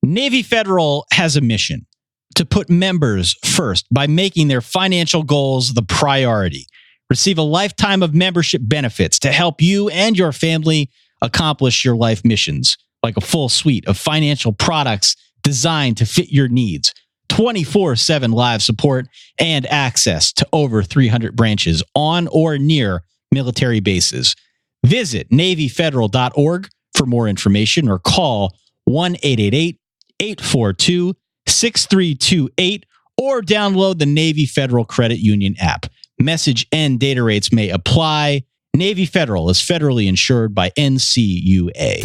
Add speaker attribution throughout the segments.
Speaker 1: Navy Federal has a mission to put members first by making their financial goals the priority. Receive a lifetime of membership benefits to help you and your family accomplish your life missions, like a full suite of financial products designed to fit your needs, 24/7 live support, and access to over 300 branches on or near military bases. Visit NavyFederal.org for more information or call 1-888-842-6328 or download the Navy Federal Credit Union app. Message and data rates may apply. Navy Federal is federally insured by NCUA.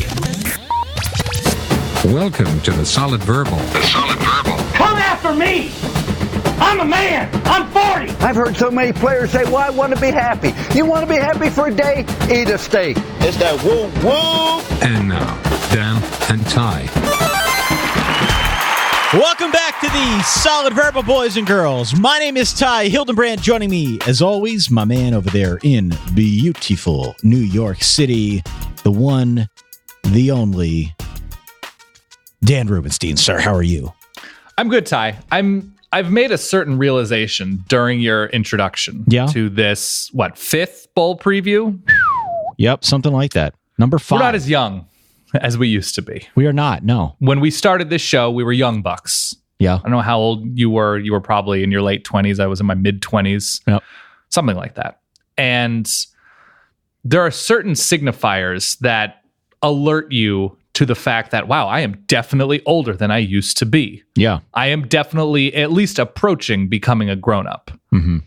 Speaker 2: Welcome to the Solid Verbal. The Solid Verbal.
Speaker 3: Come after me! I'm a man! I'm 40!
Speaker 4: I've heard so many players say, well, I want to be happy. You want to be happy for a day? Eat a steak.
Speaker 3: It's that woo woo!
Speaker 2: And now, Dan and Ty.
Speaker 1: Welcome back to the Solid Verbal, boys and girls. My name is Ty Hildenbrand. Joining me, as always, my man over there in beautiful New York City, the one, the only, Dan Rubenstein. Sir, how are you?
Speaker 5: I'm good, Ty. I've made a certain realization during your introduction to this, fifth bowl preview?
Speaker 1: Yep, something like that. Number 5.
Speaker 5: We're not as young as we used to be.
Speaker 1: We are not, no.
Speaker 5: When we started this show, we were young bucks.
Speaker 1: Yeah.
Speaker 5: I don't know how old you were. You were probably in your late 20s. I was in my mid-20s.
Speaker 1: Yep.
Speaker 5: Something like that. And there are certain signifiers that alert you to the fact that, wow, I am definitely older than I used to be.
Speaker 1: Yeah.
Speaker 5: I am definitely at least approaching becoming a grown-up.
Speaker 1: Mm-hmm.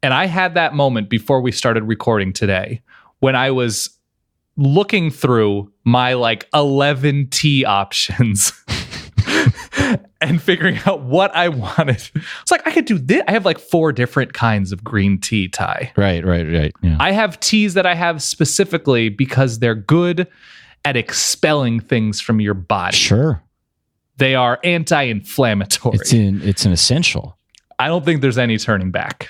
Speaker 5: And I had that moment before we started recording today when I was looking through my 11 tea options and figuring out what I wanted. It's like, I could do this. I have 4 different kinds of green tea, Ty.
Speaker 1: Right. Yeah.
Speaker 5: I have teas that I have specifically because they're good at expelling things from your body.
Speaker 1: Sure.
Speaker 5: They are anti-inflammatory.
Speaker 1: It's an essential.
Speaker 5: I don't think there's any turning back.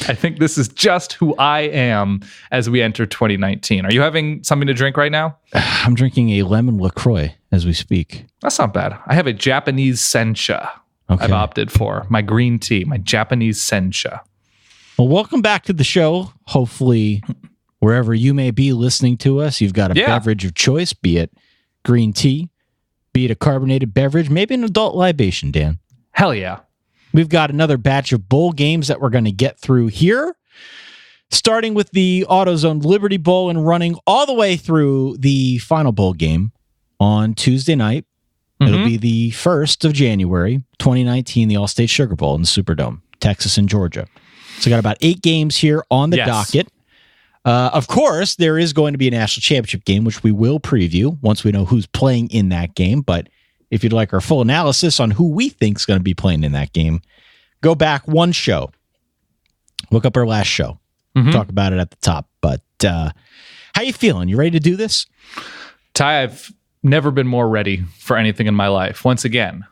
Speaker 5: I think this is just who I am as we enter 2019. Are you having something to drink right now?
Speaker 1: I'm drinking a lemon LaCroix as we speak.
Speaker 5: That's not bad. I have a Japanese sencha.
Speaker 1: Okay.
Speaker 5: I've opted for my green tea, my Japanese sencha.
Speaker 1: Well, welcome back to the show. Hopefully, wherever you may be listening to us, you've got a beverage of choice, be it green tea, be it a carbonated beverage, maybe an adult libation, Dan.
Speaker 5: Hell yeah.
Speaker 1: We've got another batch of bowl games that we're going to get through here, starting with the AutoZone Liberty Bowl and running all the way through the final bowl game on Tuesday night. Mm-hmm. It'll be the 1st of January, 2019, the Allstate Sugar Bowl in the Superdome, Texas and Georgia. So got about 8 games here on the docket. Of course, there is going to be a national championship game, which we will preview once we know who's playing in that game. But if you'd like our full analysis on who we think is going to be playing in that game, go back one show. Look up our last show.
Speaker 5: Mm-hmm.
Speaker 1: Talk about it at the top. But how you feeling? You ready to do this?
Speaker 5: Ty, I've never been more ready for anything in my life. Once again,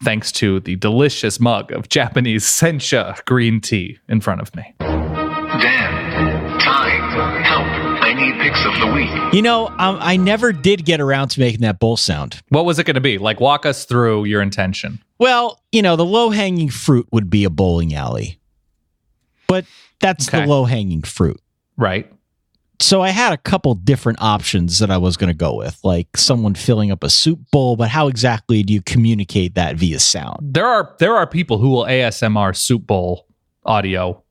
Speaker 5: thanks to the delicious mug of Japanese sencha green tea in front of me.
Speaker 2: Dan, Ty, help. I need picks of the week.
Speaker 1: You know, I never did get around to making that bowl sound.
Speaker 5: What was it going to be? Walk us through your intention.
Speaker 1: Well, the low-hanging fruit would be a bowling alley. But that's the low-hanging fruit.
Speaker 5: Right.
Speaker 1: So I had a couple different options that I was going to go with, like someone filling up a soup bowl, but how exactly do you communicate that via sound?
Speaker 5: There are people who will ASMR soup bowl audio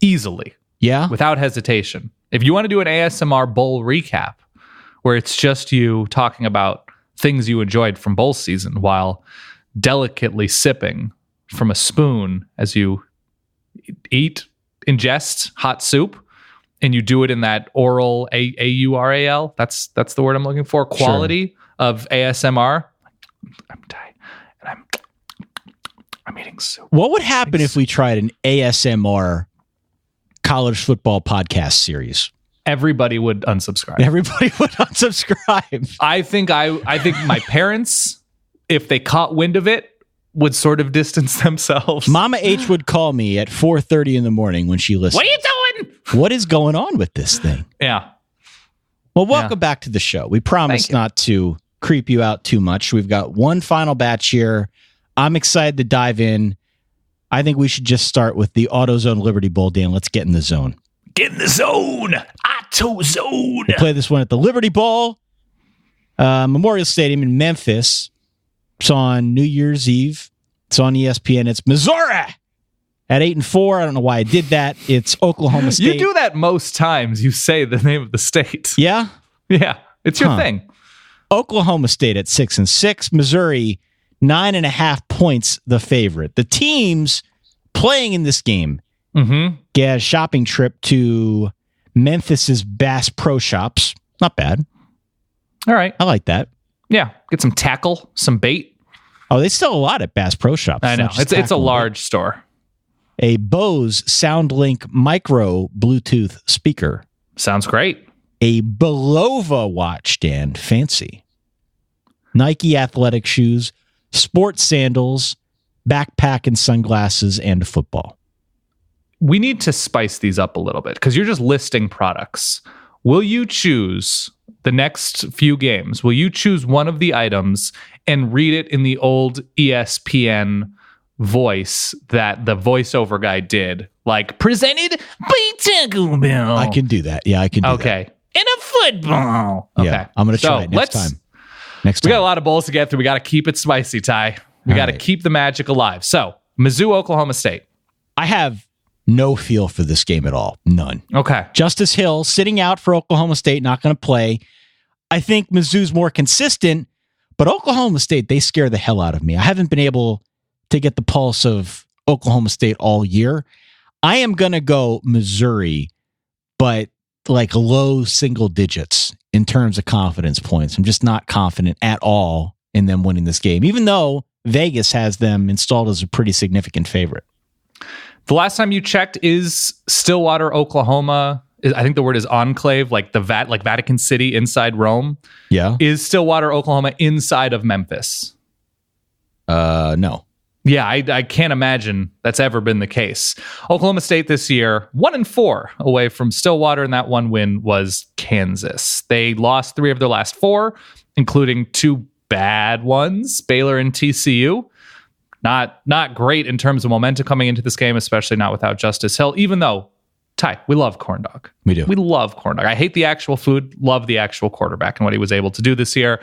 Speaker 5: easily.
Speaker 1: Yeah?
Speaker 5: Without hesitation. If you want to do an ASMR bowl recap, where it's just you talking about things you enjoyed from bowl season while delicately sipping from a spoon as you ingest hot soup, and you do it in that oral AURAL, that's the word I'm looking for, quality of ASMR. I'm dying, and I'm eating soup.
Speaker 1: What would happen if we tried an ASMR college football podcast series?
Speaker 5: Everybody would unsubscribe.
Speaker 1: Everybody would unsubscribe.
Speaker 5: I think my parents, if they caught wind of it, would sort of distance themselves.
Speaker 1: Mama H would call me at 4:30 in the morning when she listened.
Speaker 5: What are you doing?
Speaker 1: What is going on with this thing?
Speaker 5: Yeah.
Speaker 1: Well, welcome back to the show. We promised not to creep you out too much. We've got one final batch here. I'm excited to dive in. I think we should just start with the AutoZone Liberty Bowl, Dan. Let's get in the zone.
Speaker 5: Get in the zone. AutoZone.
Speaker 1: We'll play this one at the Liberty Bowl, Memorial Stadium in Memphis. It's on New Year's Eve. It's on ESPN. It's Missouri at 8-4. I don't know why I did that. It's Oklahoma State.
Speaker 5: You do that most times. You say the name of the state.
Speaker 1: Yeah?
Speaker 5: Yeah. It's your thing.
Speaker 1: Oklahoma State at 6-6. Missouri 9.5 points the favorite. The teams playing in this game get a shopping trip to Memphis's Bass Pro Shops. Not bad.
Speaker 5: All right.
Speaker 1: I like that.
Speaker 5: Yeah. Get some tackle, some bait.
Speaker 1: Oh, they sell a lot at Bass Pro Shops.
Speaker 5: I know. It's a large store.
Speaker 1: A Bose SoundLink Micro Bluetooth speaker.
Speaker 5: Sounds great.
Speaker 1: A Belova watch, Dan. Fancy. Nike athletic shoes, sports sandals, backpack and sunglasses, and a football.
Speaker 5: We need to spice these up a little bit because you're just listing products. Will you choose the next few games? Will you choose one of the items and read it in the old ESPN voice that the voiceover guy did? Like, presented by Taco Bell.
Speaker 1: I can do that. Yeah, I can do that.
Speaker 5: Okay. In a football. Okay.
Speaker 1: Yeah, I'm going to try it next time.
Speaker 5: We got a lot of bowls to get through. We got to keep it spicy, Ty. We got to keep the magic alive. So, Mizzou, Oklahoma State.
Speaker 1: I have no feel for this game at all. None.
Speaker 5: Okay.
Speaker 1: Justice Hill sitting out for Oklahoma State, not going to play. I think Mizzou's more consistent, but Oklahoma State, they scare the hell out of me. I haven't been able to get the pulse of Oklahoma State all year. I am going to go Missouri, but like low single digits in terms of confidence points. I'm just not confident at all in them winning this game, even though Vegas has them installed as a pretty significant favorite.
Speaker 5: The last time you checked is Stillwater, Oklahoma. I think the word is enclave, like like Vatican City inside Rome.
Speaker 1: Yeah.
Speaker 5: Is Stillwater, Oklahoma inside of Memphis?
Speaker 1: No.
Speaker 5: Yeah, I can't imagine that's ever been the case. Oklahoma State this year, 1-4 away from Stillwater, and that one win was Kansas. They lost 3 of their last 4, including 2 bad ones, Baylor and TCU. Not great in terms of momentum coming into this game, especially not without Justice Hill, even though, Ty, we love corn dog.
Speaker 1: We do.
Speaker 5: We love corn dog. I hate the actual food, love the actual quarterback and what he was able to do this year.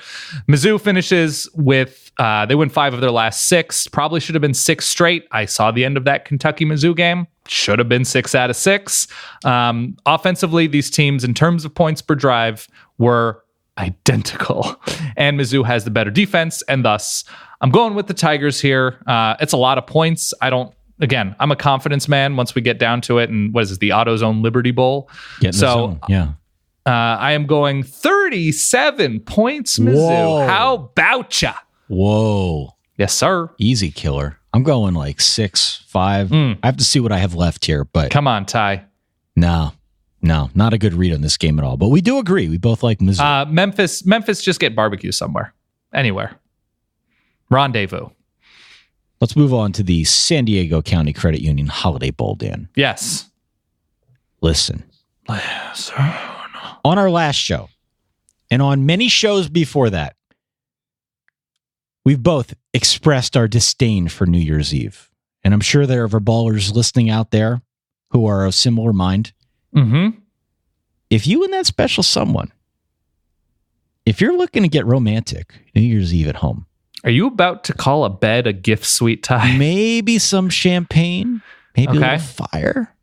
Speaker 5: Mizzou finishes with, they win 5 of their last 6. Probably should have been 6 straight. I saw the end of that Kentucky-Mizzou game. Should have been 6 out of 6. Offensively, these teams, in terms of points per drive, were identical. And Mizzou has the better defense, and thus, I'm going with the Tigers here. It's a lot of points. Again, I'm a confidence man once we get down to it. And what is this, the AutoZone Liberty Bowl?
Speaker 1: Yeah.
Speaker 5: I am going 37 points, Mizzou.
Speaker 1: Whoa.
Speaker 5: How about ya?
Speaker 1: Whoa.
Speaker 5: Yes, sir.
Speaker 1: Easy killer. I'm going like 6, 5. I have to see what I have left here, but
Speaker 5: Come on, Ty.
Speaker 1: no, not a good read on this game at all. But we do agree. We both like Mizzou.
Speaker 5: Memphis, just get barbecue somewhere. Anywhere. Rendezvous.
Speaker 1: Let's move on to the San Diego County Credit Union Holiday Bowl, Dan.
Speaker 5: Yes.
Speaker 1: Listen. On our last show, and on many shows before that, we've both expressed our disdain for New Year's Eve. And I'm sure there are ballers listening out there who are of similar mind.
Speaker 5: Mm-hmm.
Speaker 1: If you and that special someone, if you're looking to get romantic, New Year's Eve at home,
Speaker 5: Are you about to call a bed a gift suite, Ty?
Speaker 1: maybe some champagne, maybe a little fire.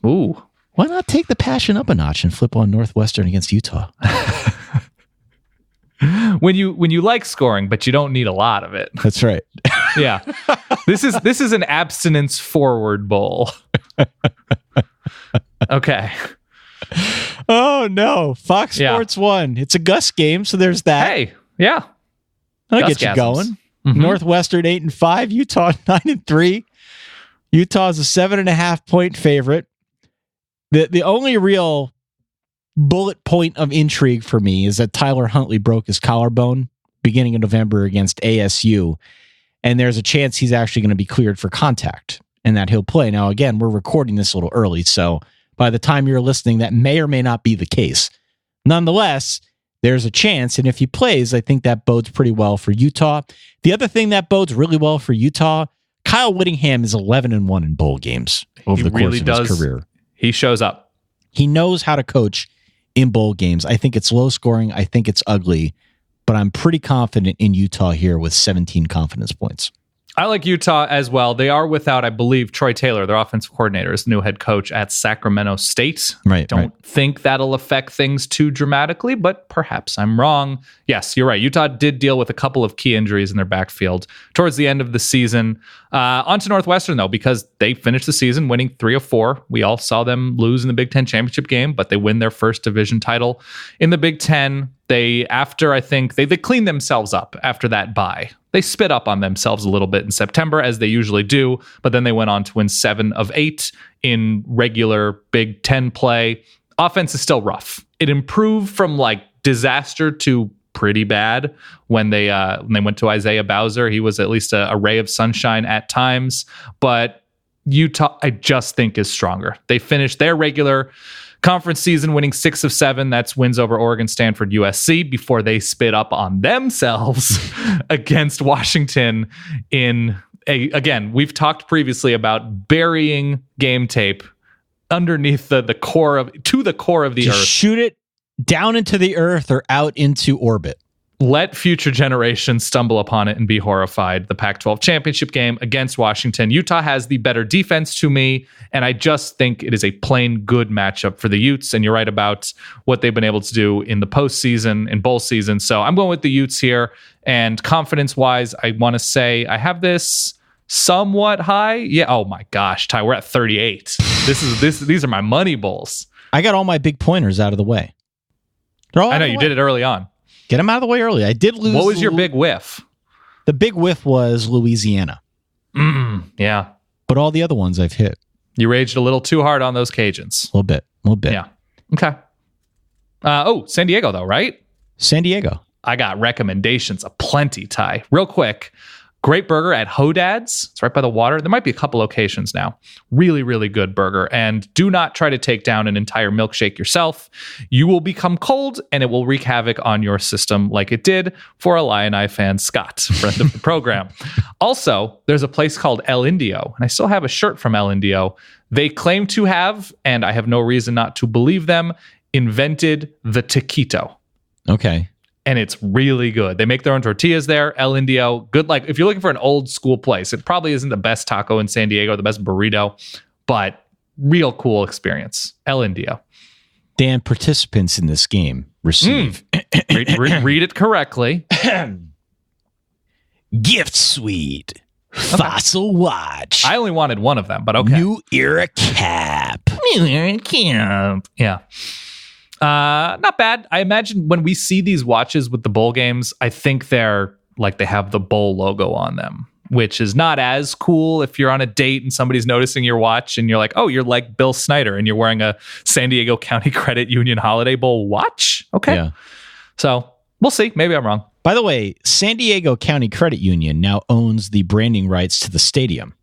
Speaker 5: Ooh.
Speaker 1: Why not take the passion up a notch and flip on Northwestern against Utah?
Speaker 5: When you like scoring, but you don't need a lot of it.
Speaker 1: That's right.
Speaker 5: Yeah. This is an abstinence forward bowl. Okay.
Speaker 1: Oh no. Fox Sports 1. It's a Gus game, so there's that.
Speaker 5: Hey, yeah.
Speaker 1: That'll get you going. Mm-hmm. Northwestern 8-5, Utah 9-3. Utah's a 7.5 point favorite. The only real bullet point of intrigue for me is that Tyler Huntley broke his collarbone beginning of November against ASU, and there's a chance he's actually going to be cleared for contact and that he'll play. Now, again, we're recording this a little early, so by the time you're listening, that may or may not be the case. Nonetheless, there's a chance. And if he plays, I think that bodes pretty well for Utah. The other thing that bodes really well for Utah, Kyle Whittingham is 11-1 in bowl games over the course of his career.
Speaker 5: He shows up.
Speaker 1: He knows how to coach in bowl games. I think it's low scoring. I think it's ugly, but I'm pretty confident in Utah here with 17 confidence points.
Speaker 5: I like Utah as well. They are without, I believe, Troy Taylor, their offensive coordinator, is the new head coach at Sacramento State.
Speaker 1: Right.
Speaker 5: Don't think that'll affect things too dramatically, but perhaps I'm wrong. Yes, you're right. Utah did deal with a couple of key injuries in their backfield towards the end of the season. On to Northwestern, though, because they finished the season winning 3 of 4. We all saw them lose in the Big Ten championship game, but they win their first division title in the Big Ten. They cleaned themselves up after that bye. They spit up on themselves a little bit in September, as they usually do, but then they went on to win 7 of 8 in regular Big Ten play. Offense is still rough. It improved from like disaster to pretty bad when they went to Isaiah Bowser. He was at least a ray of sunshine at times, but Utah, I just think, is stronger. They finished their regular conference season winning 6 of 7. That's wins over Oregon, Stanford, USC, before they spit up on themselves against Washington again, we've talked previously about burying game tape underneath the core of the earth.
Speaker 1: Shoot it down into the earth or out into orbit.
Speaker 5: Let future generations stumble upon it and be horrified. The Pac-12 championship game against Washington. Utah has the better defense to me, and I just think it is a plain good matchup for the Utes. And you're right about what they've been able to do in the postseason, in bowl season. So I'm going with the Utes here. And confidence-wise, I want to say I have this somewhat high. Yeah. Oh my gosh, Ty, we're at 38. These are my money bowls.
Speaker 1: I got all my big pointers out of the way.
Speaker 5: I know you did it early on.
Speaker 1: Get them out of the way early. I did lose.
Speaker 5: What was your big whiff?
Speaker 1: The big whiff was Louisiana.
Speaker 5: Yeah.
Speaker 1: But all the other ones I've hit.
Speaker 5: You raged a little too hard on those Cajuns.
Speaker 1: A little bit.
Speaker 5: Yeah. Okay. San Diego, though, right?
Speaker 1: San Diego.
Speaker 5: I got recommendations aplenty, Ty. Real quick. Great burger at Hodad's. It's right by the water. There might be a couple locations now. Really, really good burger. And do not try to take down an entire milkshake yourself. You will become cold and it will wreak havoc on your system like it did for Illini fan Scott, friend of the program. Also, there's a place called El Indio, and I still have a shirt from El Indio. They claim to have, and I have no reason not to believe them, invented the taquito.
Speaker 1: Okay.
Speaker 5: And it's really good. They make their own tortillas there. El Indio, good. Like if you're looking for an old school place, it probably isn't the best taco in San Diego, the best burrito, but real cool experience. El Indio.
Speaker 1: Dan, participants in this game receive
Speaker 5: read it correctly.
Speaker 1: Gift suite, fossil watch.
Speaker 5: I only wanted one of them, but okay.
Speaker 1: New era cap.
Speaker 5: Yeah. Not bad. I imagine when we see these watches with the bowl games, I think they're like they have the bowl logo on them, which is not as cool if you're on a date and somebody's noticing your watch and you're like, oh, you're like Bill Snyder and you're wearing a San Diego County Credit Union Holiday Bowl watch. Okay. Yeah. So we'll see. Maybe I'm wrong.
Speaker 1: By the way, San Diego County Credit Union now owns the branding rights to the stadium.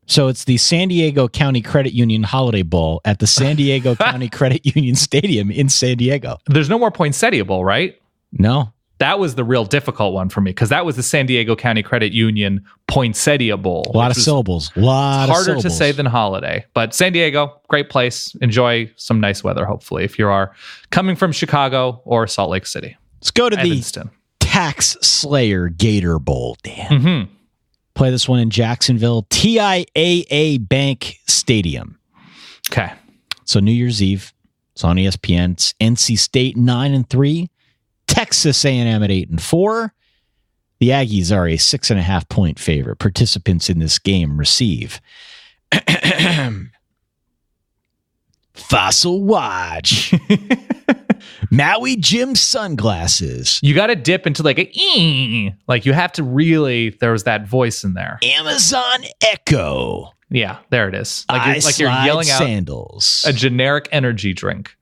Speaker 1: So it's the San Diego County Credit Union Holiday Bowl at the San Diego County Credit Union Stadium in San Diego.
Speaker 5: There's no more Poinsettia Bowl, right?
Speaker 1: No.
Speaker 5: That was the real difficult one for me because that was the San Diego County Credit Union Poinsettia Bowl.
Speaker 1: A lot of syllables. Harder
Speaker 5: to say than holiday. But San Diego, great place. Enjoy some nice weather, hopefully, if you are coming from Chicago or Salt Lake City.
Speaker 1: Let's go to the Tax Slayer Gator Bowl, Dan.
Speaker 5: Mm-hmm.
Speaker 1: Play this one in Jacksonville, TIAA Bank Stadium.
Speaker 5: Okay.
Speaker 1: So New Year's Eve. It's on ESPN. It's NC State 9-3. Texas A&M at 8-4. The Aggies are a 6.5 point favorite. Participants in this game receive Fossil Watch, Maui Jim sunglasses.
Speaker 5: You got to dip into like like you have to really. There was that voice in there.
Speaker 1: Amazon Echo.
Speaker 5: Yeah, there it is. Like you're yelling out
Speaker 1: sandals.
Speaker 5: A generic energy drink.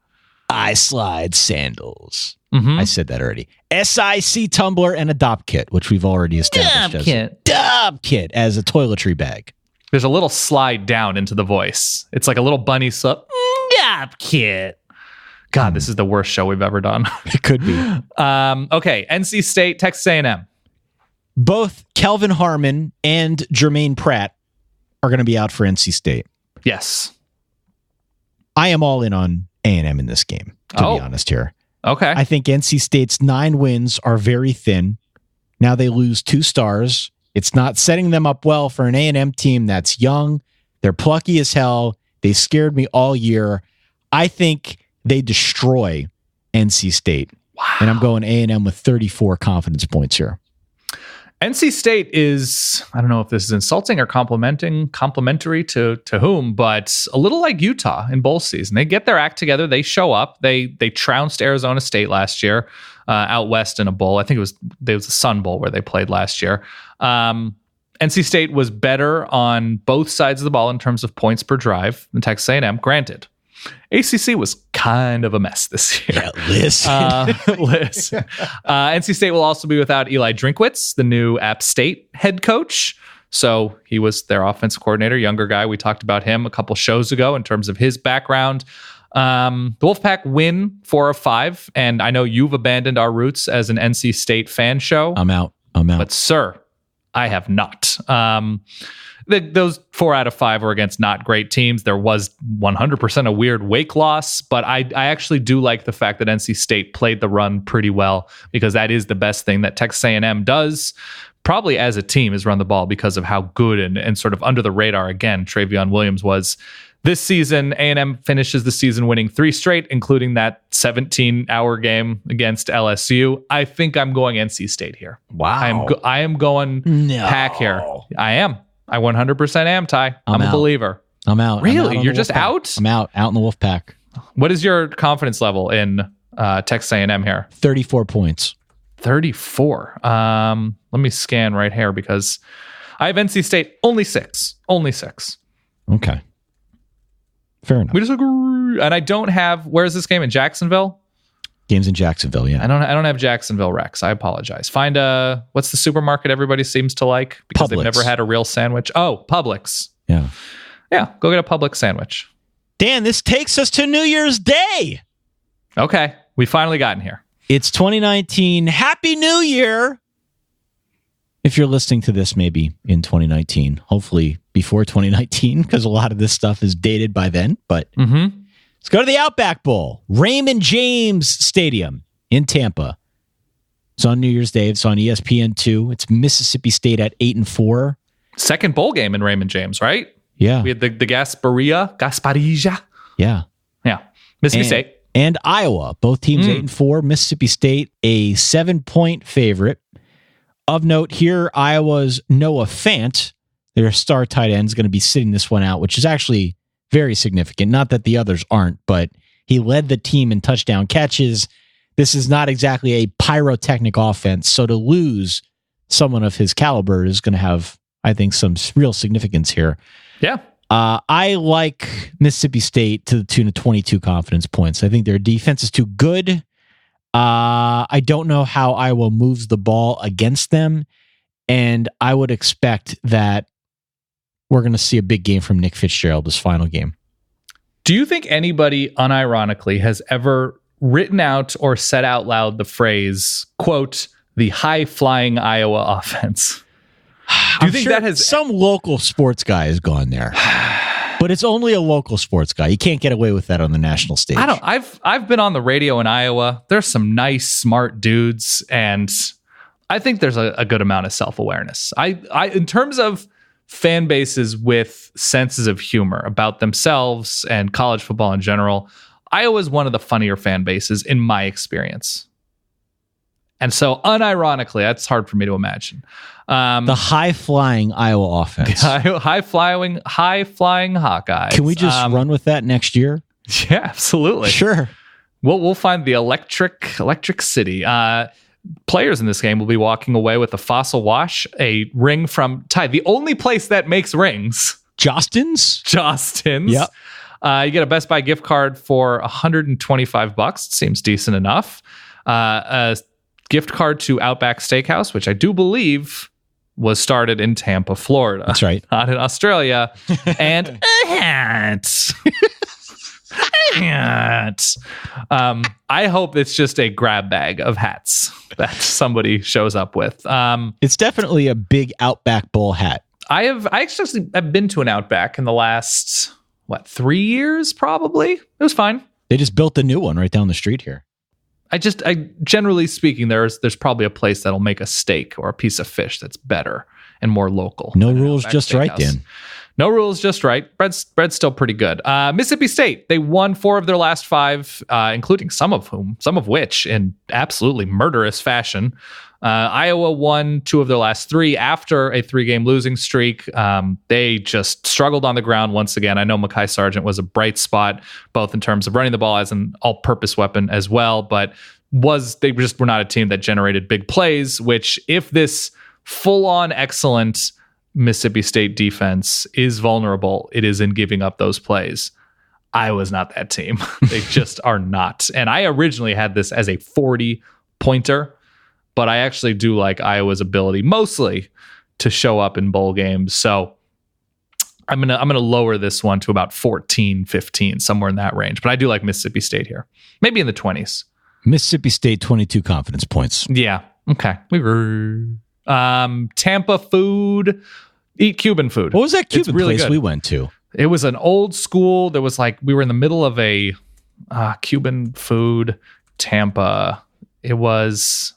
Speaker 1: I slide sandals.
Speaker 5: Mm-hmm.
Speaker 1: I said that already. SIC tumbler and a DOP kit, which we've already established. DOP kit as a toiletry bag.
Speaker 5: There's a little slide down into the voice. It's like a little bunny slip. DOP kit. God, this is the worst show we've ever done.
Speaker 1: It could be.
Speaker 5: Okay, NC State, Texas A&M.
Speaker 1: Both Kelvin Harmon and Jermaine Pratt are going to be out for NC State.
Speaker 5: Yes.
Speaker 1: I am all in on A&M in this game, to be honest here.
Speaker 5: Okay.
Speaker 1: I think NC State's 9 wins are very thin. Now they lose 2 stars. It's not setting them up well for an A&M team that's young. They're plucky as hell. They scared me all year. I think they destroy NC State.
Speaker 5: Wow.
Speaker 1: And I'm going A&M with 34 confidence points here.
Speaker 5: NC State is, I don't know if this is insulting or complimentary to whom, but a little like Utah in bowl season. They get their act together. They show up. They trounced Arizona State last year out west in a bowl. I think it was the Sun Bowl where they played last year. NC State was better on both sides of the ball in terms of points per drive than Texas A&M. Granted, ACC was kind of a mess this year.
Speaker 1: Yeah, listen.
Speaker 5: NC State will also be without Eli Drinkwitz, the new App State head coach. So he was their offensive coordinator, younger guy. We talked about him a couple shows ago in terms of his background. The Wolfpack win 4 of 5, and I know you've abandoned our roots as an NC State fan show.
Speaker 1: I'm out.
Speaker 5: But sir, I have not. Those 4 out of 5 were against not great teams. There was 100% a weird Wake loss, but I actually do like the fact that NC State played the run pretty well, because that is the best thing that Texas A&M does, probably as a team, is run the ball because of how good and sort of under the radar, again, Travion Williams was this season. A&M finishes the season winning 3 straight, including that 17-hour game against LSU. I think I'm going NC State here.
Speaker 1: Wow.
Speaker 5: I am going Pack here. I am. I 100% am, Ty. I'm a believer.
Speaker 1: I'm out.
Speaker 5: Really? You're just out?
Speaker 1: I'm out in the Wolfpack.
Speaker 5: What is your confidence level in Texas A&M here?
Speaker 1: 34 points.
Speaker 5: 34. Let me scan right here because I have NC State only 6. Only 6.
Speaker 1: Okay. Fair enough.
Speaker 5: We just agree. And I don't have, where is this game? In Jacksonville?
Speaker 1: Games in Jacksonville, yeah.
Speaker 5: I don't have Jacksonville Rex. I apologize. Find what's the supermarket everybody seems to like because they've never had a real sandwich? Oh, Publix.
Speaker 1: Yeah.
Speaker 5: Yeah, go get a Publix sandwich.
Speaker 1: Dan, this takes us to New Year's Day.
Speaker 5: Okay, we finally gotten here.
Speaker 1: It's 2019. Happy New Year. If you're listening to this maybe in 2019, hopefully before 2019, because a lot of this stuff is dated by then, but let's go to the Outback Bowl, Raymond James Stadium in Tampa. It's on New Year's Day. It's on ESPN2. It's Mississippi State at 8-4.
Speaker 5: Second bowl game in Raymond James, right?
Speaker 1: Yeah.
Speaker 5: We had the Gasparilla.
Speaker 1: Yeah.
Speaker 5: Yeah. Mississippi State.
Speaker 1: And Iowa. Both teams 8-4. Mississippi State, a 7-point favorite. Of note here, Iowa's Noah Fant, their star tight end, is going to be sitting this one out, which is actually very significant. Not that the others aren't, but he led the team in touchdown catches. This is not exactly a pyrotechnic offense, so to lose someone of his caliber is going to have, I think, some real significance here.
Speaker 5: Yeah.
Speaker 1: I like Mississippi State to the tune of 22 confidence points. I think their defense is too good. I don't know how Iowa moves the ball against them, and I would expect that we're going to see a big game from Nick Fitzgerald this final game.
Speaker 5: Do you think anybody unironically has ever written out or said out loud the phrase, quote, the high-flying Iowa offense? Do you think that has...
Speaker 1: Some local sports guy has gone there. But it's only a local sports guy. You can't get away with that on the national stage.
Speaker 5: I've been on the radio in Iowa. There's some nice, smart dudes, and I think there's a good amount of self-awareness. I in terms of fan bases with senses of humor about themselves and college football in general, Iowa's one of the funnier fan bases in my experience. And so, unironically, that's hard for me to imagine.
Speaker 1: The high-flying Iowa offense.
Speaker 5: High-flying Hawkeyes.
Speaker 1: Can we just run with that next year?
Speaker 5: Yeah, absolutely.
Speaker 1: Sure.
Speaker 5: We'll find the electric city. Players in this game will be walking away with a Fossil Wash, a ring from Ty, the only place that makes rings.
Speaker 1: Jostens.
Speaker 5: Yep. You get a Best Buy gift card for $125. Seems decent enough. A gift card to Outback Steakhouse, which I do believe was started in Tampa, Florida.
Speaker 1: That's right.
Speaker 5: Not in Australia. And a hat. I hope it's just a grab bag of hats that somebody shows up with.
Speaker 1: It's definitely a big Outback Bowl hat.
Speaker 5: I actually have been to an Outback in the last 3 years, probably. It was fine.
Speaker 1: They just built a new one right down the street here.
Speaker 5: I generally speaking, there's probably a place that'll make a steak or a piece of fish that's better and more local.
Speaker 1: No rules, just right, Dan.
Speaker 5: No rules, just right. Bread's still pretty good. Mississippi State, they won 4 of their last 5, including some of which in absolutely murderous fashion. Iowa won 2 of their last 3 after a 3-game losing streak. They just struggled on the ground once again. I know Mekhi Sargent was a bright spot, both in terms of running the ball as an all-purpose weapon as well, but they just were not a team that generated big plays, which if this full-on excellent Mississippi State defense is vulnerable, it is in giving up those plays. Iowa's not that team. They just are not. And I originally had this as a 40-pointer, but I actually do like Iowa's ability mostly to show up in bowl games. So I'm gonna lower this one to about 14, 15, somewhere in that range. But I do like Mississippi State here. Maybe in the 20s.
Speaker 1: Mississippi State, 22 confidence points.
Speaker 5: Yeah. Okay. Tampa food. Eat Cuban food.
Speaker 1: What was that Cuban
Speaker 5: really
Speaker 1: place
Speaker 5: good.
Speaker 1: We went to?
Speaker 5: It was an old school. There was we were in the middle of a Cuban food. Tampa. It was,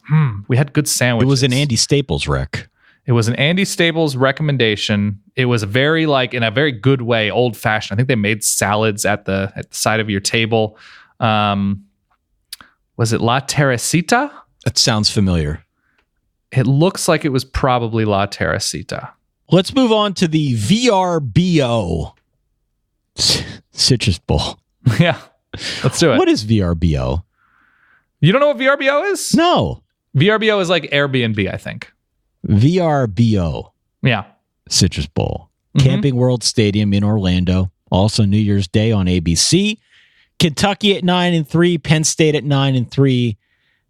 Speaker 5: we had good sandwiches.
Speaker 1: It was an Andy Staples rec.
Speaker 5: It was an Andy Staples recommendation. It was very in a very good way, old fashioned. I think they made salads at the side of your table. Was it La Teresita?
Speaker 1: That sounds familiar.
Speaker 5: It looks like it was probably La Teresita.
Speaker 1: Let's move on to the VRBO Citrus Bowl.
Speaker 5: Yeah, let's do it.
Speaker 1: What is VRBO?
Speaker 5: You don't know what VRBO is?
Speaker 1: No.
Speaker 5: VRBO is like Airbnb, I think.
Speaker 1: VRBO.
Speaker 5: Yeah.
Speaker 1: Citrus Bowl. Mm-hmm. Camping World Stadium in Orlando. Also New Year's Day on ABC. Kentucky at 9-3. Penn State at 9-3.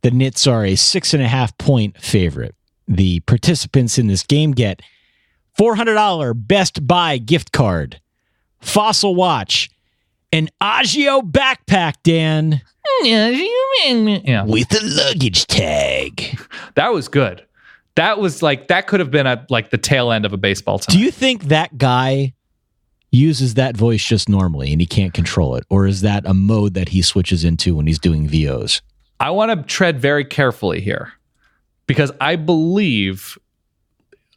Speaker 1: The Knits are a 6.5-point favorite. The participants in this game get $400 Best Buy gift card, Fossil watch, an Agio backpack, Dan.
Speaker 5: Yeah.
Speaker 1: With a luggage tag.
Speaker 5: That was good. That was that could have been the tail end of a baseball team.
Speaker 1: Do you think that guy uses that voice just normally and he can't control it? Or is that a mode that he switches into when he's doing VOs?
Speaker 5: I want to tread very carefully here because I believe...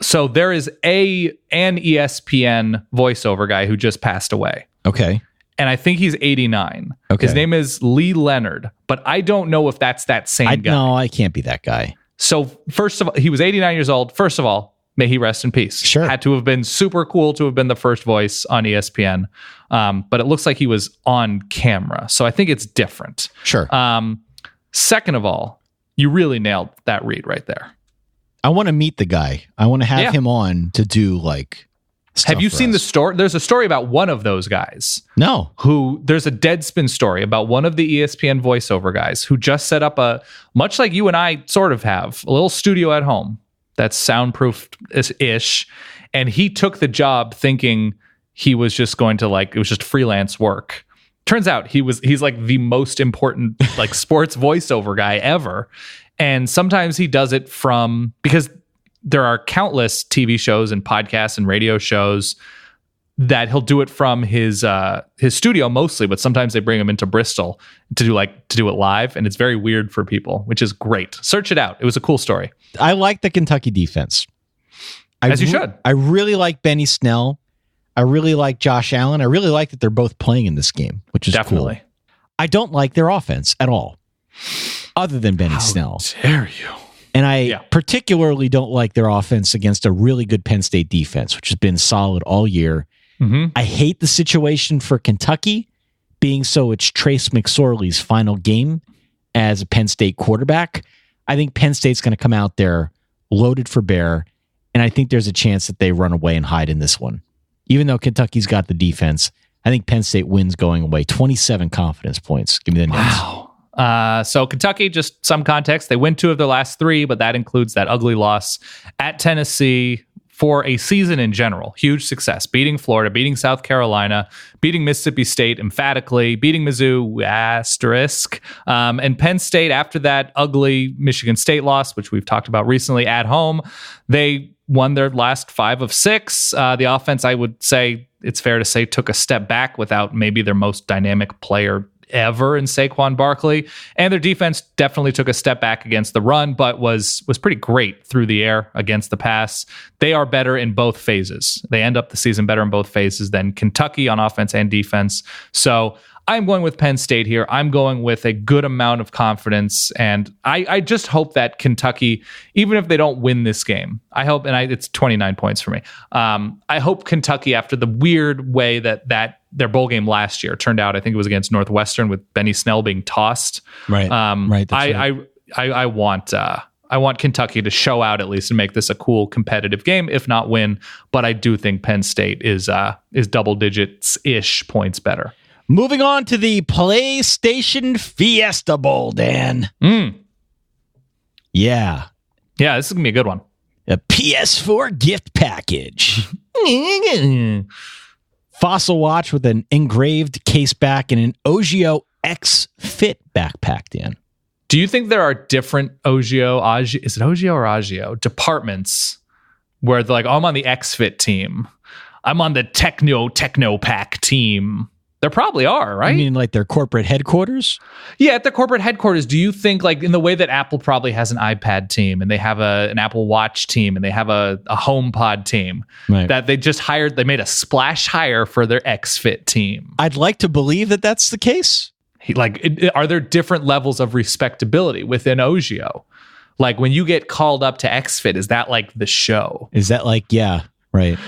Speaker 5: So there is an ESPN voiceover guy who just passed away.
Speaker 1: Okay.
Speaker 5: And I think he's 89.
Speaker 1: Okay.
Speaker 5: His name is Lee Leonard, but I don't know if that's that same guy.
Speaker 1: No, I can't be that guy.
Speaker 5: So first of all, he was 89 years old. First of all, may he rest in peace.
Speaker 1: Sure.
Speaker 5: Had to have been super cool to have been the first voice on ESPN. But it looks like he was on camera. So I think it's different.
Speaker 1: Sure.
Speaker 5: Second of all, you really nailed that read right there.
Speaker 1: I want to meet the guy. I want to have him on to do stuff.
Speaker 5: Have you seen the story? There's a story about one of those guys.
Speaker 1: No.
Speaker 5: There's a Deadspin story about one of the ESPN voiceover guys who just set up much like you and I sort of have, a little studio at home that's soundproof-ish. And he took the job thinking he was just going to it was just freelance work. Turns out he's the most important sports voiceover guy ever. And sometimes he does it because there are countless TV shows and podcasts and radio shows that he'll do it from his studio mostly, but sometimes they bring him into Bristol to do it live, and it's very weird for people, which is great. Search it out. It was a cool story.
Speaker 1: I like the Kentucky defense.
Speaker 5: As you should.
Speaker 1: I really like Benny Snell. I really like Josh Allen. I really like that they're both playing in this game, which is
Speaker 5: definitely
Speaker 1: cool. I don't like their offense at all, other than Benny Snell.
Speaker 5: How dare you?
Speaker 1: And I particularly don't like their offense against a really good Penn State defense, which has been solid all year. Mm-hmm. I hate the situation for Kentucky, being so it's Trace McSorley's final game as a Penn State quarterback. I think Penn State's going to come out there loaded for bear, and I think there's a chance that they run away and hide in this one. Even though Kentucky's got the defense, I think Penn State wins going away. 27 confidence points. Give me the names.
Speaker 5: Wow. So Kentucky, just some context, they win 2 of their last 3, but that includes that ugly loss at Tennessee, for a season in general. Huge success, beating Florida, beating South Carolina, beating Mississippi State emphatically, beating Mizzou asterisk, and Penn State after that ugly Michigan State loss, which we've talked about recently at home. They won their last 5 of 6. The offense, I would say, it's fair to say, took a step back without maybe their most dynamic player ever in Saquon Barkley, and their defense definitely took a step back against the run, but was pretty great through the air against the pass. They are better in both phases. They end up the season better in both phases than Kentucky on offense and defense. So I'm going with Penn State here. I'm going with a good amount of confidence, and I just hope that Kentucky, even if they don't win this game, I hope, and it's 29 points for me. I hope Kentucky, after the weird way that their bowl game last year turned out, I think it was against Northwestern with Benny Snell being tossed.
Speaker 1: Right. Right.
Speaker 5: I want Kentucky to show out at least and make this a cool competitive game, if not win. But I do think Penn State is double digits ish points better.
Speaker 1: Moving on to the PlayStation Fiesta Bowl, Dan. Yeah.
Speaker 5: Yeah, this is going to be a good one.
Speaker 1: A PS4 gift package. Fossil watch with an engraved case back and an Ogio X Fit backpack, Dan.
Speaker 5: Do you think there are different is it Ogio or Agio departments where they're like, oh, I'm on the X Fit team, I'm on the Techno Pack team? There probably are, right?
Speaker 1: I mean, like their corporate headquarters?
Speaker 5: Yeah, at the corporate headquarters. Do you think, like in the way that Apple probably has an iPad team and they have an Apple Watch team and they have a HomePod team,
Speaker 1: right,
Speaker 5: that they made a splash hire for their XFit team?
Speaker 1: I'd like to believe that that's the case.
Speaker 5: Are there different levels of respectability within Ogio? Like when you get called up to XFit, is that like the show?
Speaker 1: Is that like, yeah, right?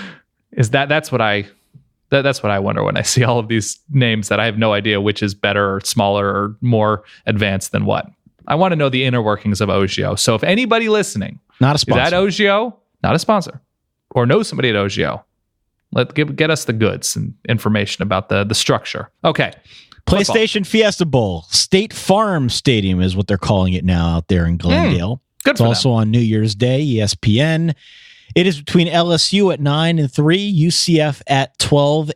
Speaker 5: That's what I wonder when I see all of these names that I have no idea which is better or smaller or more advanced than what. I want to know the inner workings of Ogio. So if anybody listening
Speaker 1: not a sponsor,
Speaker 5: is at Ogio, not a sponsor, or knows somebody at Ogio, get us the goods and information about the structure. Okay.
Speaker 1: PlayStation Fiesta Bowl. State Farm Stadium is what they're calling it now out there in Glendale.
Speaker 5: Good
Speaker 1: it's
Speaker 5: for
Speaker 1: also
Speaker 5: them.
Speaker 1: On New Year's Day, ESPN. It is between LSU at 9-3, UCF at 12-0.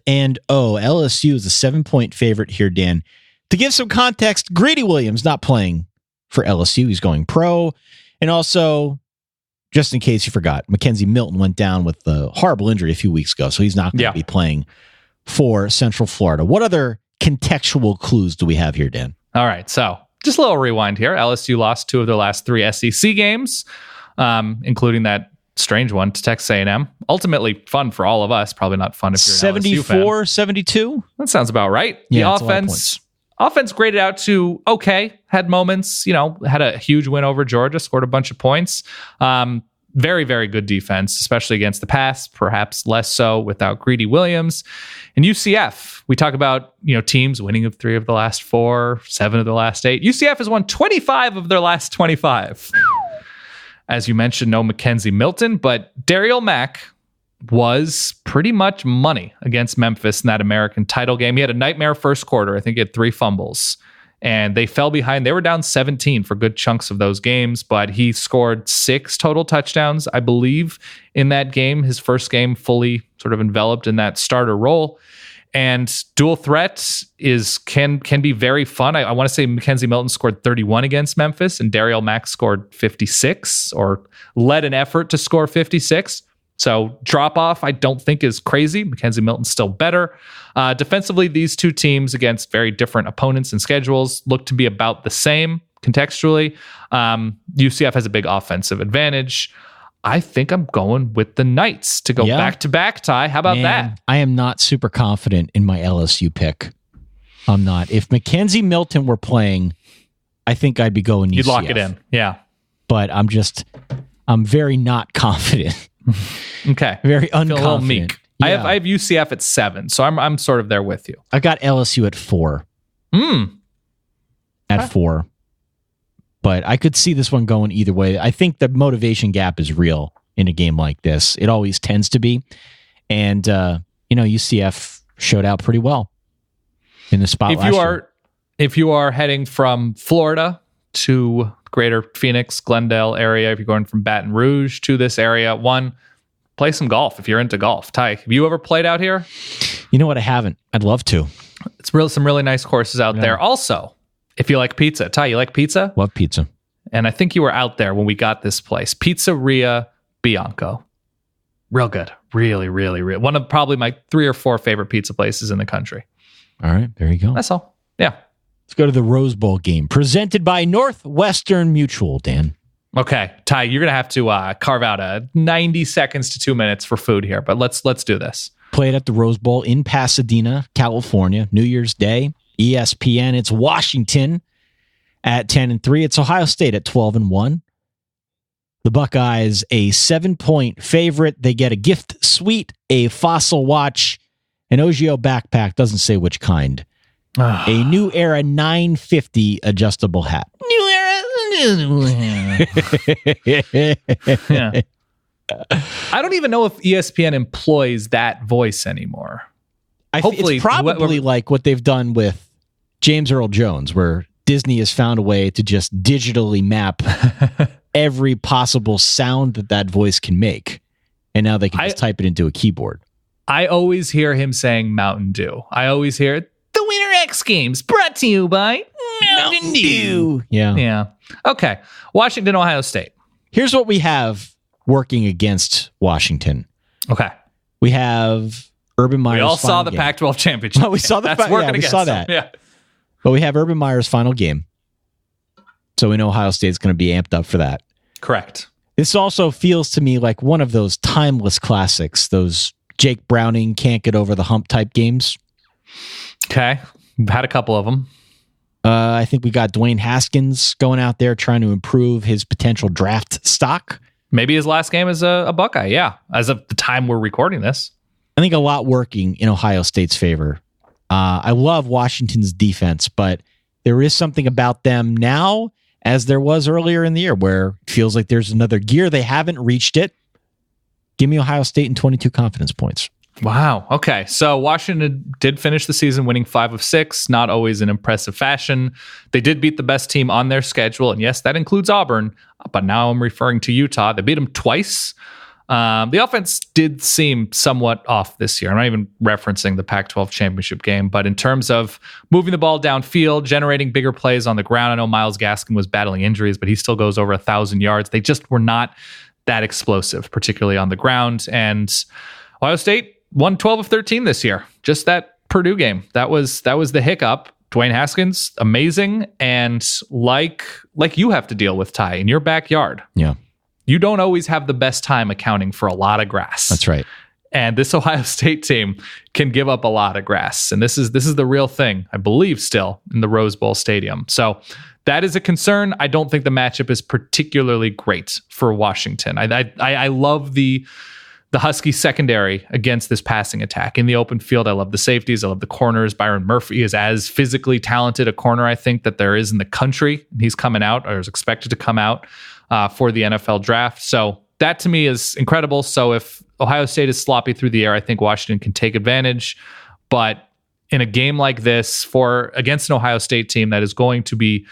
Speaker 1: LSU is a 7-point favorite here, Dan. To give some context, Greedy Williams not playing for LSU. He's going pro. And also, just in case you forgot, Mackenzie Milton went down with a horrible injury a few weeks ago, so he's not going to be playing for Central Florida. What other contextual clues do we have here, Dan?
Speaker 5: All right, so just a little rewind here. LSU lost 2 of their last 3 SEC games, including that strange one to Texas A&M. Ultimately fun for all of us. Probably not fun if you're an LSU fan.
Speaker 1: 74-72?
Speaker 5: That sounds about right.
Speaker 1: Yeah,
Speaker 5: the offense graded out to okay. Had moments, had a huge win over Georgia, scored a bunch of points. Very, very good defense, especially against the pass, perhaps less so without Greedy Williams. And UCF, we talk about, teams winning of 3 of the last 4, 7 of the last 8. UCF has won 25 of their last 25. As you mentioned, no Mackenzie Milton, but Daryl Mack was pretty much money against Memphis in that American title game. He had a nightmare first quarter. I think he had 3 fumbles, and they fell behind. They were down 17 for good chunks of those games, but he scored 6 total touchdowns, I believe, in that game. His first game fully sort of enveloped in that starter role. And dual threat can be very fun. I want to say Mackenzie Milton scored 31 against Memphis, and Daryl Mack scored 56, or led an effort to score 56. So drop off, I don't think is crazy. Mackenzie Milton's still better. Defensively, these two teams against very different opponents and schedules look to be about the same contextually. UCF has a big offensive advantage. I think I'm going with the Knights to go back-to-back, Ty. How about that?
Speaker 1: I am not super confident in my LSU pick. I'm not. If Mackenzie Milton were playing, I think I'd be going UCF.
Speaker 5: You'd lock it in, yeah.
Speaker 1: But I'm very not confident.
Speaker 5: Okay.
Speaker 1: Very unconfident.
Speaker 5: A little meek. Yeah. I have UCF at 7, so I'm sort of there with you.
Speaker 1: I got LSU at 4. At 4. But I could see this one going either way. I think the motivation gap is real in a game like this. It always tends to be. And, UCF showed out pretty well in the spot last year.
Speaker 5: If you are heading from Florida to greater Phoenix, Glendale area, if you're going from Baton Rouge to this area, one, play some golf if you're into golf. Ty, have you ever played out here?
Speaker 1: You know what? I haven't. I'd love to.
Speaker 5: It's some really nice courses out there. Also, if you like pizza. Ty, you like pizza?
Speaker 1: Love pizza.
Speaker 5: And I think you were out there when we got this place. Pizzeria Bianco. Real good. Really, really, really. One of probably my 3 or 4 favorite pizza places in the country.
Speaker 1: All right. There you go.
Speaker 5: That's all. Yeah.
Speaker 1: Let's go to the Rose Bowl game presented by Northwestern Mutual, Dan.
Speaker 5: Okay. Ty, you're going to have to carve out 90 seconds to 2 minutes for food here, but let's do this.
Speaker 1: Played at the Rose Bowl in Pasadena, California, New Year's Day. ESPN. It's Washington at 10-3. It's Ohio State at 12-1. The Buckeyes, a 7-point favorite. They get a gift suite, a Fossil watch, an OGO backpack, doesn't say which kind. A New Era 950 adjustable hat.
Speaker 5: New Era. Yeah. I don't even know if ESPN employs that voice anymore. Hopefully,
Speaker 1: it's probably like what they've done with James Earl Jones, where Disney has found a way to just digitally map every possible sound that voice can make. And now they can just type it into a keyboard.
Speaker 5: I always hear him saying Mountain Dew. I always hear the Winter X Games brought to you by Mountain Dew.
Speaker 1: Yeah.
Speaker 5: Okay. Washington, Ohio State.
Speaker 1: Here's what we have working against Washington.
Speaker 5: Okay.
Speaker 1: We have Urban Meyer's.
Speaker 5: We all saw the
Speaker 1: game.
Speaker 5: Pac-12 championship.
Speaker 1: Oh, we saw the
Speaker 5: That's working
Speaker 1: we
Speaker 5: against
Speaker 1: saw
Speaker 5: them.
Speaker 1: that.
Speaker 5: Yeah.
Speaker 1: But we have Urban Meyer's final game. So we know Ohio State's going to be amped up for that.
Speaker 5: Correct.
Speaker 1: This also feels to me like one of those timeless classics, those Jake Browning can't get over the hump type games.
Speaker 5: Okay. We've had a couple of them.
Speaker 1: I think we got Dwayne Haskins going out there trying to improve his potential draft stock.
Speaker 5: Maybe his last game as a Buckeye, yeah. As of the time we're recording this.
Speaker 1: I think a lot working in Ohio State's favor. I love Washington's defense, but there is something about them now, as there was earlier in the year, where it feels like there's another gear. They haven't reached it. Give me Ohio State in 22 confidence points.
Speaker 5: Wow. Okay. So Washington did finish the season winning 5 of 6, not always in impressive fashion. They did beat the best team on their schedule. And yes, that includes Auburn. But now I'm referring to Utah. They beat them twice. The offense did seem somewhat off this year. I'm not even referencing the Pac-12 championship game, but in terms of moving the ball downfield, generating bigger plays on the ground. I know Myles Gaskin was battling injuries, but he still goes over 1,000 yards. They just were not that explosive, particularly on the ground. And Ohio State won 12 of 13 this year. Just that Purdue game. That was the hiccup. Dwayne Haskins, amazing. And like you have to deal with, Ty, in your backyard.
Speaker 1: Yeah.
Speaker 5: You don't always have the best time accounting for a lot of grass.
Speaker 1: That's right.
Speaker 5: And this Ohio State team can give up a lot of grass. And this is the real thing, I believe, still in the Rose Bowl Stadium. So that is a concern. I don't think the matchup is particularly great for Washington. I love the Husky secondary against this passing attack. In the open field, I love the safeties. I love the corners. Byron Murphy is as physically talented a corner, I think, that there is in the country. He's coming out, or is expected to come out for the NFL draft. So that to me is incredible. So if Ohio State is sloppy through the air, I think Washington can take advantage. But in a game like this, against an Ohio State team that is going to be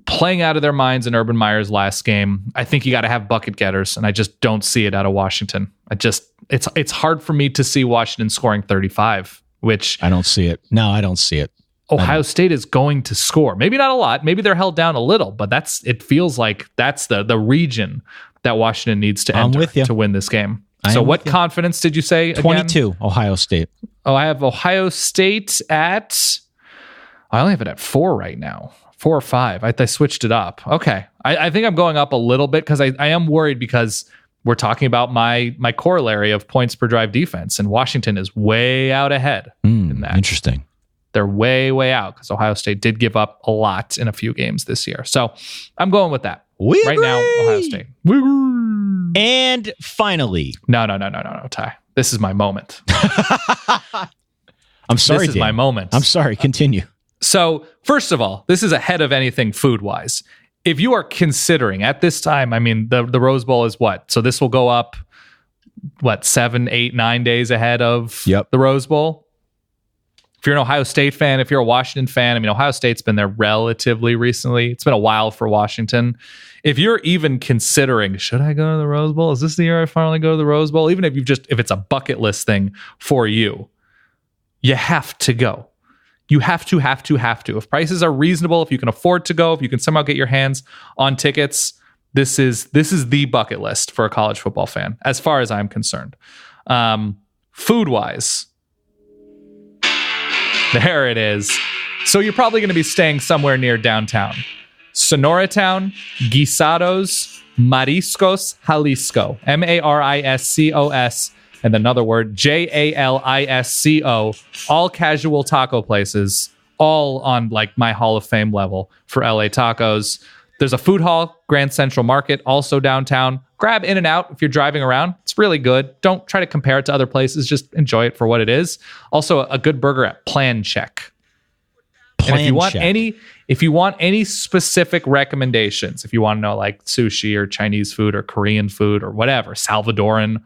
Speaker 5: playing out of their minds in Urban Meyer's last game, I think you got to have bucket getters, and I just don't see it out of Washington. It's hard for me to see Washington scoring 35, which
Speaker 1: I don't see it. No, I don't see it.
Speaker 5: Ohio State is going to score. Maybe not a lot. Maybe they're held down a little, but it feels like that's the region that Washington needs to enter to win this game. So what confidence did you say?
Speaker 1: 22,
Speaker 5: again?
Speaker 1: Ohio State.
Speaker 5: Oh, I have Ohio State at, I only have it at 4 right now. 4 or 5. I switched it up. Okay. I think I'm going up a little bit because I am worried because we're talking about my corollary of points per drive defense, and Washington is way out ahead in that.
Speaker 1: Interesting.
Speaker 5: They're way, way out because Ohio State did give up a lot in a few games this year. So I'm going with that. Right now, Ohio State.
Speaker 1: And finally.
Speaker 5: No, Ty. This is my moment.
Speaker 1: I'm sorry,
Speaker 5: This is my moment.
Speaker 1: I'm sorry. Continue.
Speaker 5: So, first of all, this is ahead of anything food-wise. If you are considering at this time, I mean, the Rose Bowl is what? So this will go up, 7, 8, 9 days ahead of the Rose Bowl? If you're an Ohio State fan, if you're a Washington fan, I mean, Ohio State's been there relatively recently. It's been a while for Washington. If you're even considering, should I go to the Rose Bowl? Is this the year I finally go to the Rose Bowl? Even if if it's a bucket list thing for you, you have to go. You have to. If prices are reasonable, if you can afford to go, if you can somehow get your hands on tickets, this is the bucket list for a college football fan, as far as I'm concerned. Food-wise, there it is. So you're probably going to be staying somewhere near downtown. Sonora Town, Guisados, Mariscos, Jalisco. Mariscos, and another word, Jalisco. All casual taco places, all on like my Hall of Fame level for LA tacos. There's a food hall, Grand Central Market, also downtown. Grab In-N-Out if you're driving around. It's really good. Don't try to compare it to other places. Just enjoy it for what it is. Also, a good burger at Plan Check. And if you want any specific recommendations, if you want to know like sushi or Chinese food or Korean food or whatever, Salvadoran,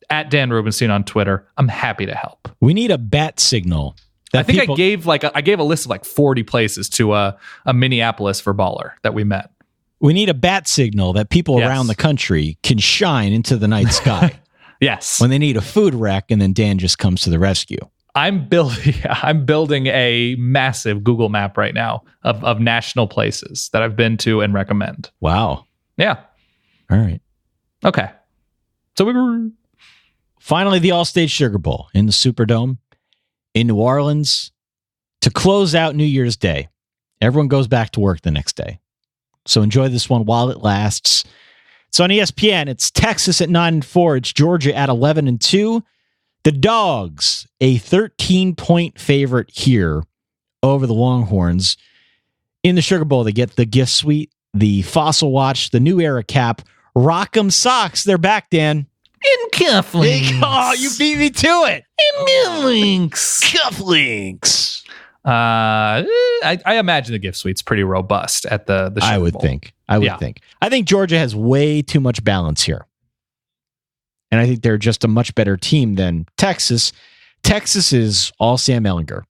Speaker 5: at Dan Rubenstein on Twitter, I'm happy to help.
Speaker 1: We need a bat signal.
Speaker 5: I think I gave a list of like 40 places to a Minneapolis for Baller that we met.
Speaker 1: We need a bat signal that people around the country can shine into the night sky.
Speaker 5: Yes.
Speaker 1: When they need a food wreck, and then Dan just comes to the rescue.
Speaker 5: I'm building a massive Google map right now of national places that I've been to and recommend.
Speaker 1: Wow.
Speaker 5: Yeah.
Speaker 1: All right.
Speaker 5: Okay. So we were
Speaker 1: finally the All-State Sugar Bowl in the Superdome in New Orleans to close out New Year's Day. Everyone goes back to work the next day. So enjoy this one while it lasts. It's on ESPN. It's Texas at 9-4. It's Georgia at 11-2. The Dogs, a 13-point favorite here over the Longhorns. In the Sugar Bowl, they get the gift suite, the Fossil Watch, the New Era cap, Rock'em socks. They're back, Dan.
Speaker 5: In cufflinks.
Speaker 1: Oh, you beat me to it.
Speaker 5: In cufflinks.
Speaker 1: Cufflinks.
Speaker 5: I imagine the gift suite's pretty robust at the Sugar Bowl.
Speaker 1: I would think. I think Georgia has way too much balance here. And I think they're just a much better team than Texas. Texas is all Sam Ehlinger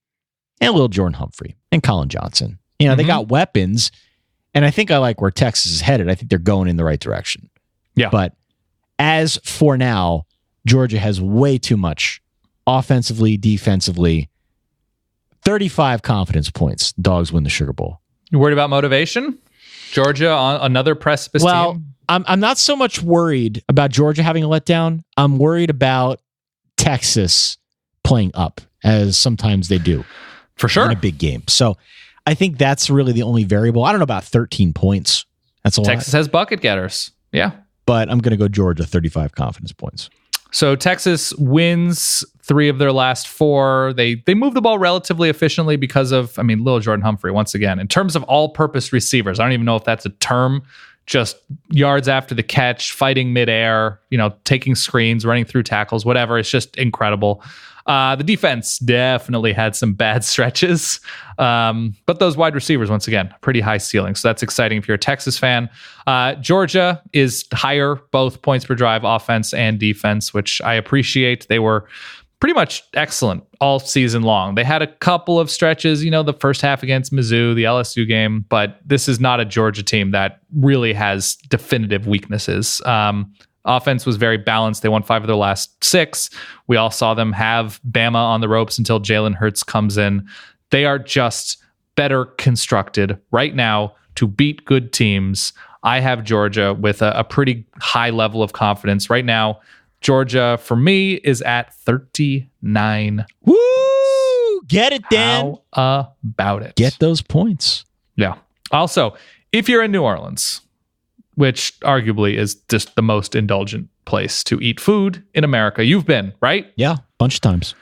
Speaker 1: and Lil Jordan Humphrey and Colin Johnson. You know, they got weapons, and I think I like where Texas is headed. I think they're going in the right direction.
Speaker 5: Yeah.
Speaker 1: But as for now, Georgia has way too much offensively, defensively. 35 confidence points. Dogs win the Sugar Bowl.
Speaker 5: You worried about motivation? Georgia on another precipice team?
Speaker 1: I'm not so much worried about Georgia having a letdown. I'm worried about Texas playing up, as sometimes they do.
Speaker 5: For sure.
Speaker 1: In a big game. So I think that's really the only variable. I don't know about 13 points. That's a lot.
Speaker 5: Texas has bucket getters. Yeah.
Speaker 1: But I'm going to go Georgia, 35 confidence points.
Speaker 5: So Texas wins 3 of their last 4. They move the ball relatively efficiently because of, Lil Jordan Humphrey, once again. In terms of all-purpose receivers, I don't even know if that's a term, just yards after the catch, fighting midair, taking screens, running through tackles, whatever. It's just incredible. The defense definitely had some bad stretches. But those wide receivers, once again, pretty high ceiling. So that's exciting if you're a Texas fan. Georgia is higher, both points per drive, offense and defense, which I appreciate. They were pretty much excellent all season long. They had a couple of stretches, the first half against Mizzou, the LSU game, but this is not a Georgia team that really has definitive weaknesses. Offense was very balanced. They won 5 of their last 6. We all saw them have Bama on the ropes until Jalen Hurts comes in. They are just better constructed right now to beat good teams. I have Georgia with a pretty high level of confidence right now. Georgia, for me, is at 39.
Speaker 1: Woo! Get it, Dan.
Speaker 5: How about it?
Speaker 1: Get those points.
Speaker 5: Yeah. Also, if you're in New Orleans, which arguably is just the most indulgent place to eat food in America. You've been, right?
Speaker 1: Yeah, bunch of times.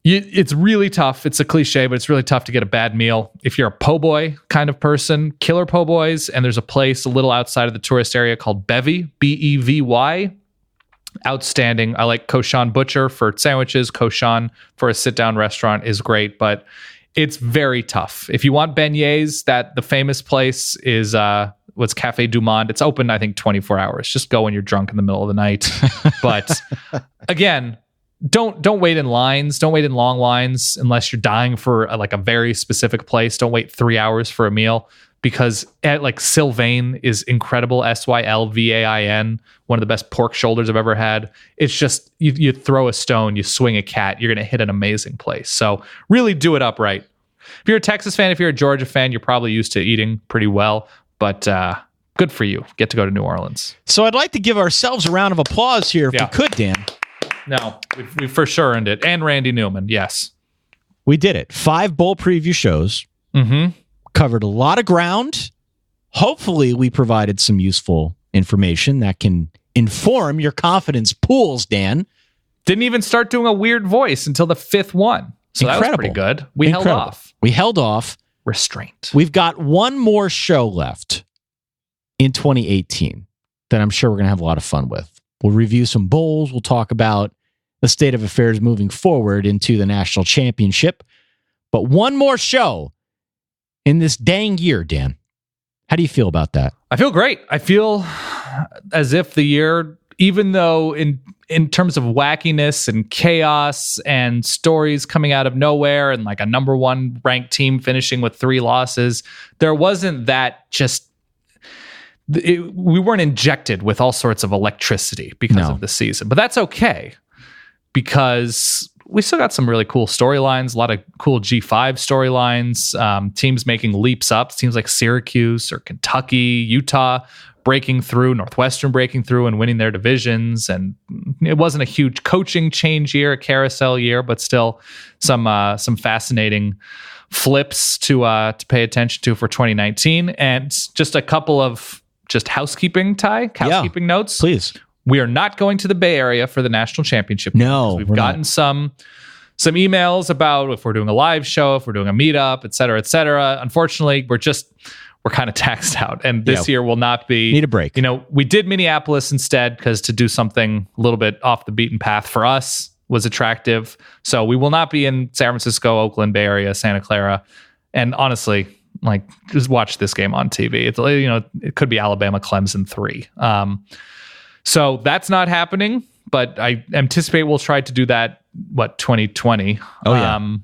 Speaker 5: It's really tough. It's a cliche, but it's really tough to get a bad meal. If you're a po' boy kind of person, killer po' boys, and there's a place a little outside of the tourist area called Bevy, Bevy. Outstanding. I like Koshan Butcher for sandwiches. Koshan for a sit-down restaurant is great, but it's very tough. If you want beignets, the famous place is what's Cafe Du Monde. It's open, I think, 24 hours. Just go when you're drunk in the middle of the night. But again, don't wait in lines. Don't wait in long lines unless you're dying for a very specific place. Don't wait 3 hours for a meal, because Sylvain is incredible. Sylvain, one of the best pork shoulders I've ever had. It's just, you throw a stone, you swing a cat, you're going to hit an amazing place. So really do it upright. If you're a Texas fan, if you're a Georgia fan, you're probably used to eating pretty well, but good for you. Get to go to New Orleans.
Speaker 1: So I'd like to give ourselves a round of applause here if we could, Dan.
Speaker 5: No, we've for sure earned it. And Randy Newman, yes.
Speaker 1: We did it. 5 bowl preview shows.
Speaker 5: Mm-hmm.
Speaker 1: Covered a lot of ground. Hopefully, we provided some useful information that can inform your confidence pools, Dan.
Speaker 5: Didn't even start doing a weird voice until the 5th one. So that was pretty good. We held off.
Speaker 1: We held off.
Speaker 5: Restraint.
Speaker 1: We've got one more show left in 2018 that I'm sure we're going to have a lot of fun with. We'll review some bowls. We'll talk about the state of affairs moving forward into the national championship. But one more show in this dang year, Dan. How do you feel about that?
Speaker 5: I feel great. I feel as if the year, even though in terms of wackiness and chaos and stories coming out of nowhere and a number 1 ranked team finishing with 3 losses, there wasn't that we weren't injected with all sorts of electricity because of the season. But that's okay, because we still got some really cool storylines, a lot of cool G5 storylines, teams making leaps up, teams like Syracuse or Kentucky, Utah breaking through, Northwestern breaking through and winning their divisions. And it wasn't a huge coaching change year, a carousel year, but still some fascinating flips to pay attention to for 2019. And just a couple of housekeeping notes.
Speaker 1: Please.
Speaker 5: We are not going to the Bay Area for the national championship.
Speaker 1: No,
Speaker 5: we've gotten some emails about if we're doing a live show, if we're doing a meetup, et cetera, et cetera. Unfortunately, we're kind of taxed out, and this year will not be.
Speaker 1: Need a break.
Speaker 5: We did Minneapolis instead, because to do something a little bit off the beaten path for us was attractive. So we will not be in San Francisco, Oakland, Bay Area, Santa Clara, and honestly, just watch this game on TV. It's it could be Alabama, Clemson 3. So that's not happening, but I anticipate we'll try to do that, 2020.
Speaker 1: Oh, yeah.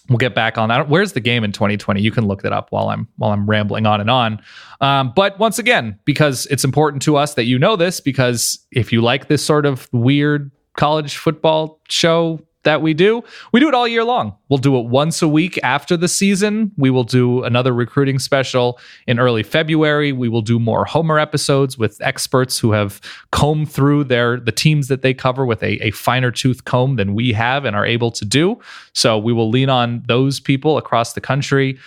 Speaker 5: We'll get back on that. Where's the game in 2020? You can look that up while I'm rambling on and on. But once again, because it's important to us that you know this, because if you like this sort of weird college football show that we do it all year long. We'll do it once a week after the season. We will do another recruiting special in early February. We will do more Homer episodes with experts who have combed through the teams that they cover with a finer tooth comb than we have and are able to do. So we will lean on those people across the country.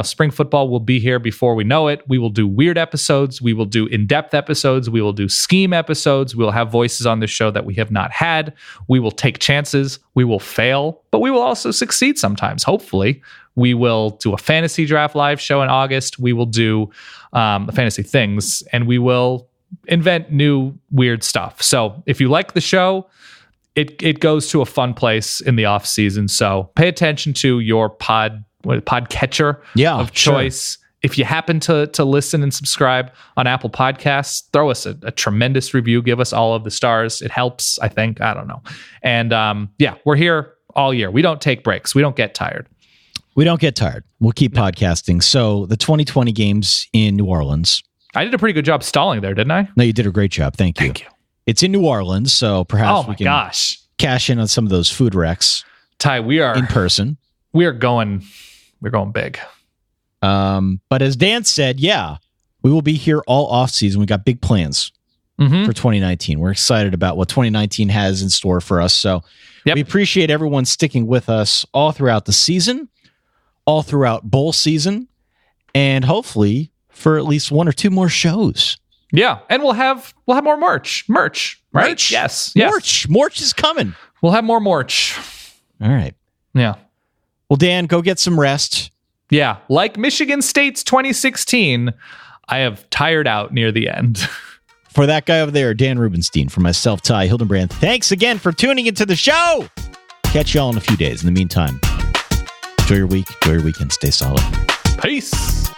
Speaker 5: Spring football will be here before we know it. We will do weird episodes. We will do in-depth episodes. We will do scheme episodes. We will have voices on the show that we have not had. We will take chances. We will fail, but we will also succeed sometimes. Hopefully, we will do a fantasy draft live show in August. We will do fantasy things, and we will invent new weird stuff. So if you like the show, it goes to a fun place in the off season. So pay attention to your podcatcher of choice. Sure. If you happen to listen and subscribe on Apple Podcasts, throw us a tremendous review. Give us all of the stars. It helps, I think. I don't know. And we're here all year. We don't take breaks. We don't get tired.
Speaker 1: We'll keep podcasting. So the 2020 games in New Orleans.
Speaker 5: I did a pretty good job stalling there, didn't I?
Speaker 1: No, you did a great job. Thank you. It's in New Orleans, so perhaps we can cash in on some of those food wrecks.
Speaker 5: Ty, we are
Speaker 1: in person.
Speaker 5: We're going big.
Speaker 1: But as Dan said, we will be here all off season. We got big plans for 2019. We're excited about what 2019 has in store for us. So we appreciate everyone sticking with us all throughout the season, all throughout bowl season, and hopefully for at least 1 or 2 more shows.
Speaker 5: Yeah, and we'll have more merch, right?
Speaker 1: Merch.
Speaker 5: Yes.
Speaker 1: Merch is coming.
Speaker 5: We'll have more merch.
Speaker 1: All right.
Speaker 5: Yeah.
Speaker 1: Well, Dan, go get some rest.
Speaker 5: Yeah, like Michigan State's 2016, I have tired out near the end.
Speaker 1: For that guy over there, Dan Rubenstein, for myself, Ty Hildenbrand, thanks again for tuning into the show. Catch y'all in a few days. In the meantime, enjoy your week, enjoy your weekend, stay solid.
Speaker 5: Peace.